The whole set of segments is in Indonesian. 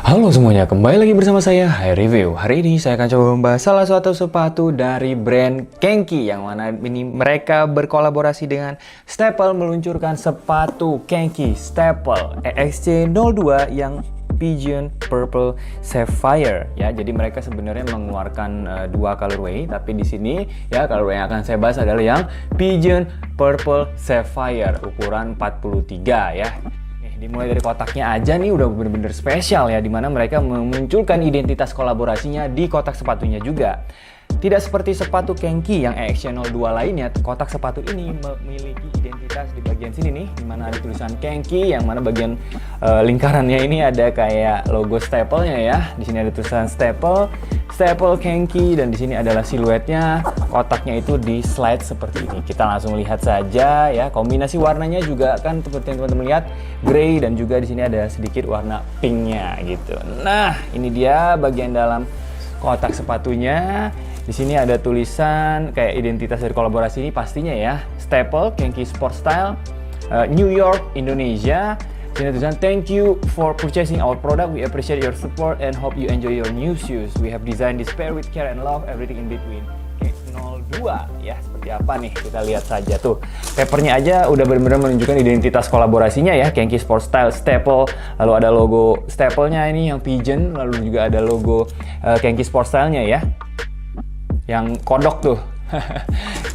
Halo semuanya, kembali lagi bersama saya, Hai Review. Hari ini saya akan coba membahas salah satu sepatu dari brand Kenki, yang mana ini mereka berkolaborasi dengan Staple meluncurkan sepatu Kenki Staple EXC02 yang Pigeon Purple Sapphire ya. Jadi mereka sebenarnya mengeluarkan dua colorway, tapi di sini ya colorway yang akan saya bahas adalah yang Pigeon Purple Sapphire ukuran 43 ya. Dimulai dari kotaknya aja nih udah bener-bener spesial ya, dimana mereka memunculkan identitas kolaborasinya di kotak sepatunya juga. Tidak seperti sepatu Kenki yang EXC02 lainnya, kotak sepatu ini memiliki identitas di bagian sini nih, dimana ada tulisan Kenki, yang mana bagian lingkarannya ini ada kayak logo Staple-nya ya. Di sini ada tulisan Staple Kenki, dan di sini adalah siluetnya. Kotaknya itu di slide seperti ini. Kita langsung lihat saja ya. Kombinasi warnanya juga kan seperti yang teman-teman lihat, grey, dan juga di sini ada sedikit warna pinknya gitu. Nah, ini dia bagian dalam kotak sepatunya. Di sini ada tulisan kayak identitas dari kolaborasi ini pastinya ya. Staple Kenki Sport Style, New York, Indonesia. Di sini tulisan, "Thank you for purchasing our product. We appreciate your support and hope you enjoy your new shoes. We have designed this pair with care and love, everything in between." Oke, 02 ya. Seperti apa nih? Kita lihat saja tuh. Papernya aja udah benar-benar menunjukkan identitas kolaborasinya ya. Kenki Sport Style Staple. Lalu ada logo Staple-nya ini yang pigeon. Lalu juga ada logo Kenki Sport Style-nya ya, yang kodok tuh.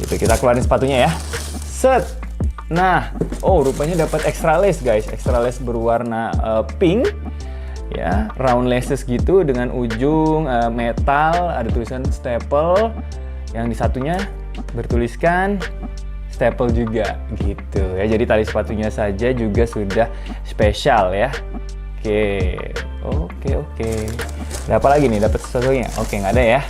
Gitu, kita keluarin sepatunya ya. Set. Nah, rupanya dapat extra lace guys. Extra lace berwarna pink ya, round laces gitu dengan ujung metal, ada tulisan Staple. Yang di satunya bertuliskan Staple juga gitu ya. Jadi tali sepatunya saja juga sudah spesial ya. Oke. Ada apa lagi nih? Dapat sesuatunya? Oke, nggak ada ya.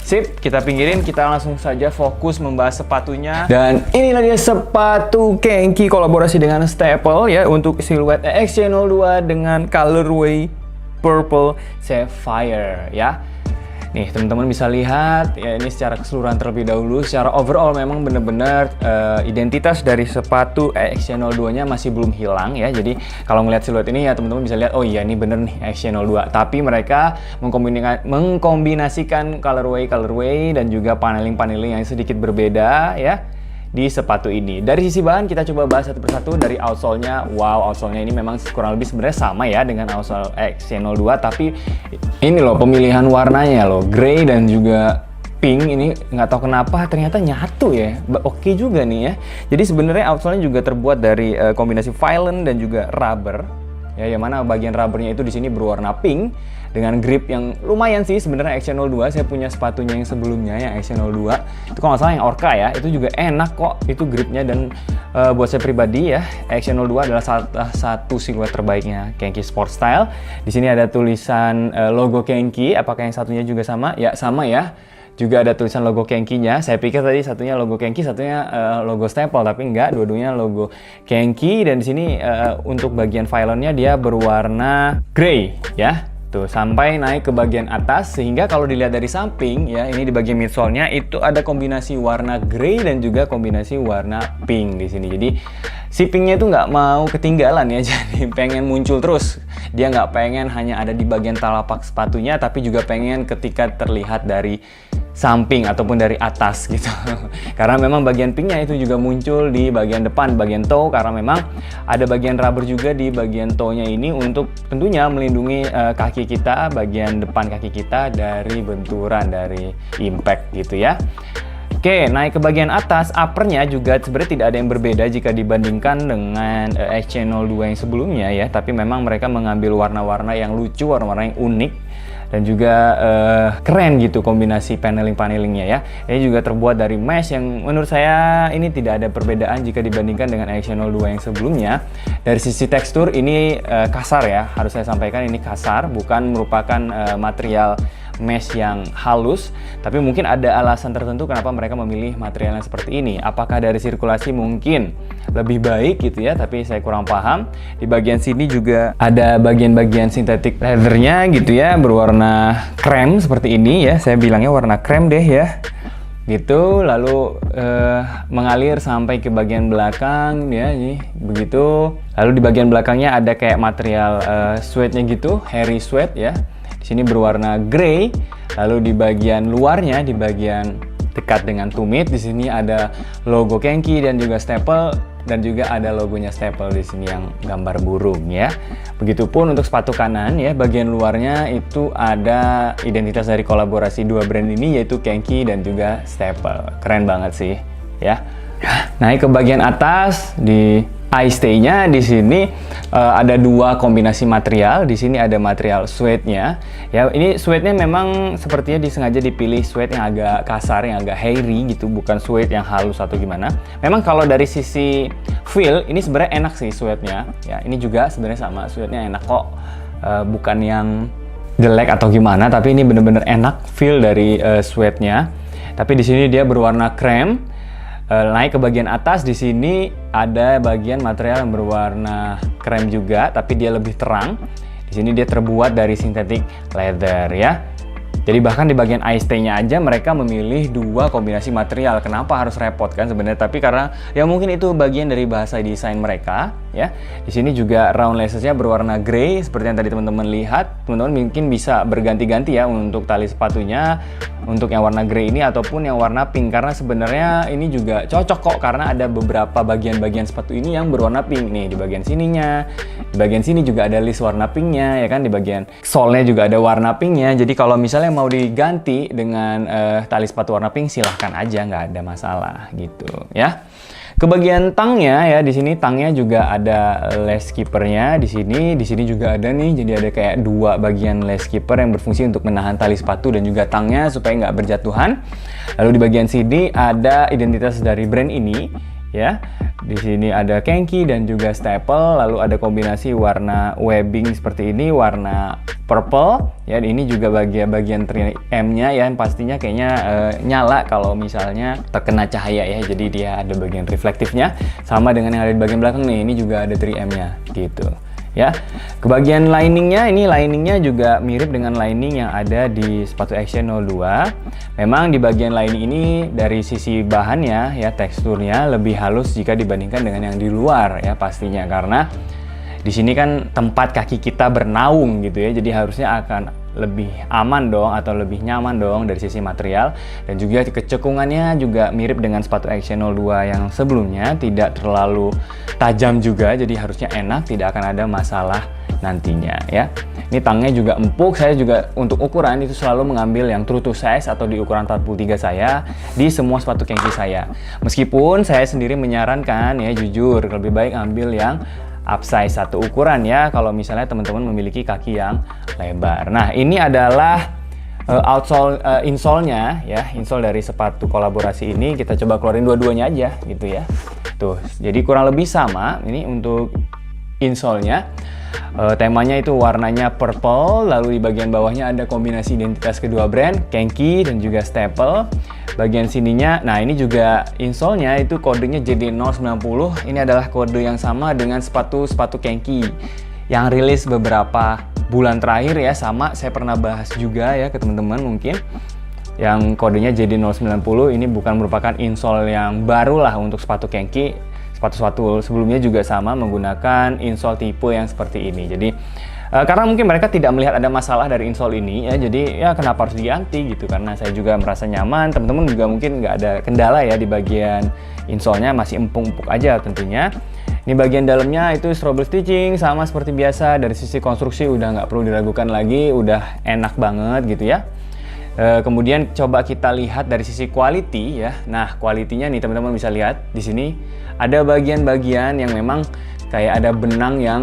Sip, kita pinggirin, kita langsung saja fokus membahas sepatunya. Dan inilah dia sepatu Kenki kolaborasi dengan Staple ya, untuk siluet EXC02 dengan colorway Purple Sapphire ya. Nih teman-teman bisa lihat ya, ini secara keseluruhan terlebih dahulu. Secara overall memang benar-benar identitas dari sepatu EXC02 nya masih belum hilang ya. Jadi kalau ngeliat siluet ini ya teman-teman bisa lihat, oh iya ini bener nih EXC02. Tapi mereka mengkombinasikan colorway dan juga paneling yang sedikit berbeda ya di sepatu ini. Dari sisi bahan kita coba bahas satu persatu. Dari outsole-nya, wow, outsole-nya ini memang kurang lebih sebenarnya sama ya dengan outsole EXC02, tapi ini loh pemilihan warnanya loh, grey dan juga pink, ini nggak tahu kenapa ternyata nyatu ya. Oke juga nih ya. Jadi sebenarnya outsole-nya juga terbuat dari kombinasi Vylon dan juga rubber ya, yang mana bagian rubbernya itu di sini berwarna pink dengan grip yang lumayan sih sebenarnya. EXC02, saya punya sepatunya yang sebelumnya yang EXC02 itu kalau nggak salah yang Orca ya, itu juga enak kok itu gripnya. Dan buat saya pribadi ya, EXC02 adalah salah satu siluet terbaiknya Kenki Sport Style. Di sini ada tulisan logo Kenki. Apakah yang satunya juga sama? Ya sama ya, juga ada tulisan logo Kenki-nya. Saya pikir tadi satunya logo Kenki, satunya logo Staple, tapi enggak, dua-duanya logo Kenki. Dan di sini untuk bagian Vylon-nya dia berwarna grey ya. Tuh, sampai naik ke bagian atas, sehingga kalau dilihat dari samping ya, ini di bagian midsole-nya itu ada kombinasi warna grey dan juga kombinasi warna pink di sini. Jadi si pinknya itu nggak mau ketinggalan ya, jadi pengen muncul terus. Dia nggak pengen hanya ada di bagian telapak sepatunya, tapi juga pengen ketika terlihat dari samping ataupun dari atas gitu. Karena memang bagian pinknya itu juga muncul di bagian depan, bagian toe, karena memang ada bagian rubber juga di bagian toe-nya ini untuk tentunya melindungi kaki kita, bagian depan kaki kita dari benturan, dari impact gitu ya. Oke, naik ke bagian atas, uppernya juga sebenarnya tidak ada yang berbeda jika dibandingkan dengan EXC02 yang sebelumnya ya. Tapi memang mereka mengambil warna-warna yang lucu, warna-warna yang unik, dan juga keren gitu kombinasi panelingnya ya. Ini juga terbuat dari mesh yang menurut saya ini tidak ada perbedaan jika dibandingkan dengan EXC02 yang sebelumnya. Dari sisi tekstur ini kasar ya, harus saya sampaikan ini kasar, bukan merupakan material mesh yang halus, tapi mungkin ada alasan tertentu kenapa mereka memilih material yang seperti ini. Apakah dari sirkulasi mungkin lebih baik gitu ya, tapi saya kurang paham. Di bagian sini juga ada bagian-bagian sintetik leathernya gitu ya, berwarna krem seperti ini ya, saya bilangnya warna krem deh ya. gitu, lalu mengalir sampai ke bagian belakang ya, ini begitu. Lalu di bagian belakangnya ada kayak material suede-nya gitu, hairy suede ya. Di sini berwarna grey. Lalu di bagian luarnya, di bagian dekat dengan tumit, di sini ada logo Kenki dan juga staple, dan juga ada logonya staple di sini yang gambar burung ya. Begitupun untuk sepatu kanan ya, bagian luarnya itu ada identitas dari kolaborasi dua brand ini, yaitu Kenki dan juga staple. Keren banget sih ya. Naik ke bagian atas, di I-stay-nya di sini ada dua kombinasi material. Di sini ada material suede-nya. Ya, ini suede-nya memang sepertinya disengaja dipilih suede yang agak kasar, yang agak hairy gitu, bukan suede yang halus atau gimana. Memang kalau dari sisi feel ini sebenarnya enak sih suede-nya. Ya, ini juga sebenarnya sama, suede-nya enak kok. Bukan yang jelek atau gimana, tapi ini bener-bener enak feel dari suede-nya. Tapi di sini dia berwarna krem. Naik ke bagian atas, di sini ada bagian material yang berwarna krem juga, tapi dia lebih terang. Di sini dia terbuat dari synthetic leather ya. Jadi bahkan di bagian I-stay-nya aja mereka memilih dua kombinasi material. Kenapa harus repot kan sebenarnya? Tapi karena ya mungkin itu bagian dari bahasa desain mereka ya. Di sini juga round laces-nya berwarna grey seperti yang tadi teman-teman lihat. Teman-teman mungkin bisa berganti-ganti ya untuk tali sepatunya, untuk yang warna grey ini ataupun yang warna pink, karena sebenarnya ini juga cocok kok karena ada beberapa bagian-bagian sepatu ini yang berwarna pink nih. Di bagian sininya, di bagian sini juga ada list warna pinknya ya kan, di bagian sole-nya juga ada warna pinknya. Jadi kalau misalnya mau diganti dengan tali sepatu warna pink, silahkan aja, nggak ada masalah gitu ya. Ke bagian tangnya ya, di sini tangnya juga ada lace keeper-nya di sini juga ada nih. Jadi ada kayak dua bagian lace keeper yang berfungsi untuk menahan tali sepatu dan juga tangnya supaya nggak berjatuhan. Lalu di bagian sini ada identitas dari brand ini ya. Di sini ada Kenki dan juga staple, lalu ada kombinasi warna webbing seperti ini, warna purple ya. Ini juga bagian 3M-nya ya, pastinya kayaknya nyala kalau misalnya terkena cahaya ya. Jadi dia ada bagian reflektifnya sama dengan yang ada di bagian belakang nih. Ini juga ada 3M-nya gitu ya. Ke bagian liningnya, ini liningnya juga mirip dengan lining yang ada di sepatu Action 02. Memang di bagian lining ini dari sisi bahannya ya, teksturnya lebih halus jika dibandingkan dengan yang di luar ya pastinya, karena di sini kan tempat kaki kita bernaung gitu ya, jadi harusnya akan lebih aman dong atau lebih nyaman dong dari sisi material. Dan juga kecekungannya juga mirip dengan sepatu Action 02 yang sebelumnya, tidak terlalu tajam juga, jadi harusnya enak, tidak akan ada masalah nantinya ya. Ini tangnya juga empuk. Saya juga untuk ukuran itu selalu mengambil yang true to size atau di ukuran 43 saya di semua sepatu Kenki saya. Meskipun saya sendiri menyarankan ya, jujur lebih baik ambil yang upsize satu ukuran ya kalau misalnya teman-teman memiliki kaki yang lebar. Nah, ini adalah outsole insole-nya ya, insole dari sepatu kolaborasi ini. Kita coba keluarin dua-duanya aja gitu ya. Tuh, jadi kurang lebih sama ini untuk insole-nya. Temanya itu warnanya purple, lalu di bagian bawahnya ada kombinasi identitas kedua brand, Kenki dan juga staple. Bagian sininya, nah ini juga insole-nya itu kodenya JD090. Ini adalah kode yang sama dengan sepatu-sepatu Kenki yang rilis beberapa bulan terakhir ya, sama saya pernah bahas juga ya ke teman-teman mungkin. Yang kodenya JD090 ini bukan merupakan insole yang baru lah untuk sepatu Kenki. Sepatu-sepatu sebelumnya juga sama menggunakan insole tipe yang seperti ini. Jadi karena mungkin mereka tidak melihat ada masalah dari insole ini ya, jadi ya kenapa harus diganti gitu, karena saya juga merasa nyaman. Teman-teman juga mungkin nggak ada kendala ya di bagian insole-nya, masih empuk-empuk aja tentunya. Ini bagian dalamnya itu strobe stitching sama seperti biasa. Dari sisi konstruksi udah nggak perlu diragukan lagi, udah enak banget gitu ya. Kemudian coba kita lihat dari sisi quality ya. Nah, quality-nya nih teman-teman bisa lihat di sini ada bagian-bagian yang memang kayak ada benang yang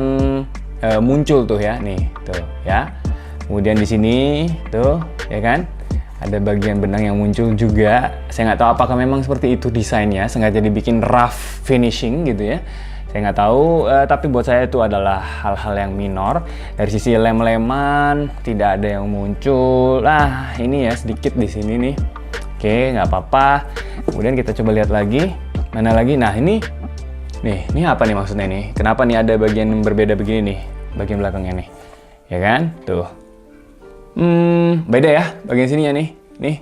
muncul tuh ya, nih tuh ya. Kemudian di sini tuh ya kan, ada bagian benang yang muncul juga. Saya nggak tahu apakah memang seperti itu desainnya, sengaja dibikin rough finishing gitu ya. Saya nggak tahu, tapi buat saya itu adalah hal-hal yang minor. Dari sisi lem-leman tidak ada yang muncul. Nah, ini ya sedikit di sini nih. Oke, nggak apa-apa. Kemudian kita coba lihat lagi. Mana lagi? Nah, ini apa nih maksudnya nih? Kenapa nih ada bagian yang berbeda begini nih? Bagian belakangnya nih. Ya kan? Tuh. Beda ya bagian sininya nih. Nih.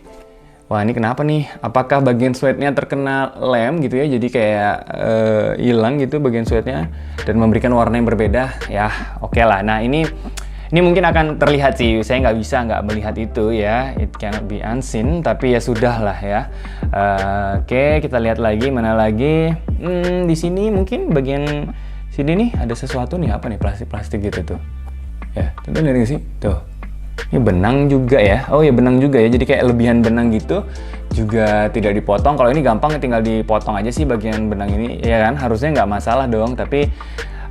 wah ini kenapa nih? Apakah bagian sweatnya terkena lem gitu ya? Jadi kayak hilang gitu bagian sweatnya dan memberikan warna yang berbeda. Ya oke lah. Nah ini mungkin akan terlihat sih. Saya nggak melihat itu ya. It cannot be unseen. Tapi ya sudah lah ya. Oke, kita lihat lagi mana lagi. Di sini mungkin bagian sini nih ada sesuatu nih, apa nih, plastik gitu tuh. Ya, tentu lihat nggak sih? Tuh. Ini benang juga ya. Oh ya, benang juga ya. Jadi kayak lebihan benang gitu. Juga tidak dipotong. Kalau ini gampang tinggal dipotong aja sih bagian benang ini. Ya kan, harusnya nggak masalah dong. Tapi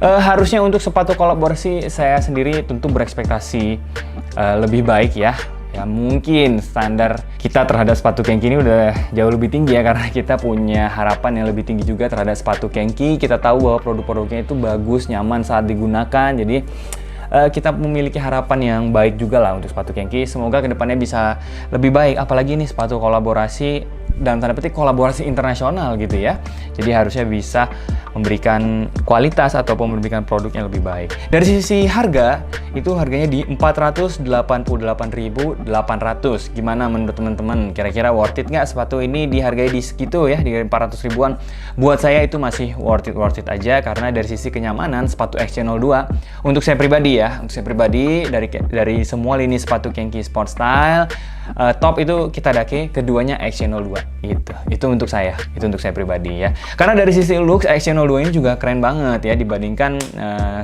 harusnya untuk sepatu kolaborasi saya sendiri tentu berekspektasi lebih baik ya. Ya mungkin standar kita terhadap sepatu Kenki ini udah jauh lebih tinggi ya, karena kita punya harapan yang lebih tinggi juga terhadap sepatu Kenki. Kita tahu bahwa produk-produknya itu bagus, nyaman saat digunakan. Jadi kita memiliki harapan yang baik juga lah untuk sepatu Kenki. Semoga kedepannya bisa lebih baik, apalagi ini sepatu kolaborasi, dalam tanda petik kolaborasi internasional gitu ya. Jadi harusnya bisa memberikan kualitas ataupun memberikan produk yang lebih baik. Dari sisi harga, itu harganya di 488.800. Gimana menurut teman-teman? Kira-kira worth it nggak sepatu ini dihargai di segitu ya, di 400 ribuan? Buat saya itu masih worth it aja, karena dari sisi kenyamanan sepatu XC02 untuk saya pribadi ya, dari semua lini sepatu Kenki Sport Style, top itu Kitadake, keduanya XC02 gitu. Itu untuk saya pribadi ya. Karena dari sisi looks XC02 ini juga keren banget ya dibandingkan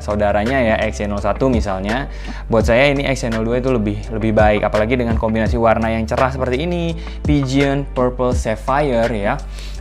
saudaranya ya XC01 misalnya. Buat saya ini XC02 itu lebih baik, apalagi dengan kombinasi warna yang cerah seperti ini, Pigeon Purple Sapphire ya.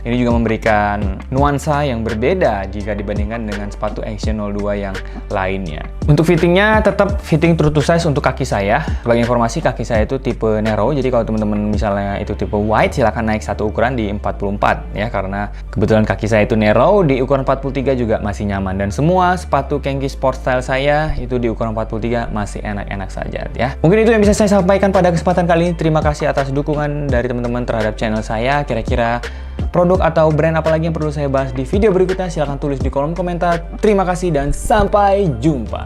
Ini juga memberikan nuansa yang berbeda jika dibandingkan dengan sepatu XC02 yang lainnya. Untuk fittingnya tetap fitting true to size untuk kaki saya. Sebagai informasi, kaki saya itu tipe narrow. Jadi kalau teman-teman misalnya itu tipe wide, silahkan naik satu ukuran di 44 ya, karena kebetulan kaki saya itu narrow. Di ukuran 43 juga masih nyaman, dan semua sepatu Kenki Sport Style saya itu di ukuran 43 masih enak-enak saja ya. Mungkin itu yang bisa saya sampaikan pada kesempatan kali ini. Terima kasih atas dukungan dari teman-teman terhadap channel saya. Kira-kira produk atau brand apa lagi yang perlu saya bahas di video berikutnya, silahkan tulis di kolom komentar. Terima kasih dan sampai jumpa.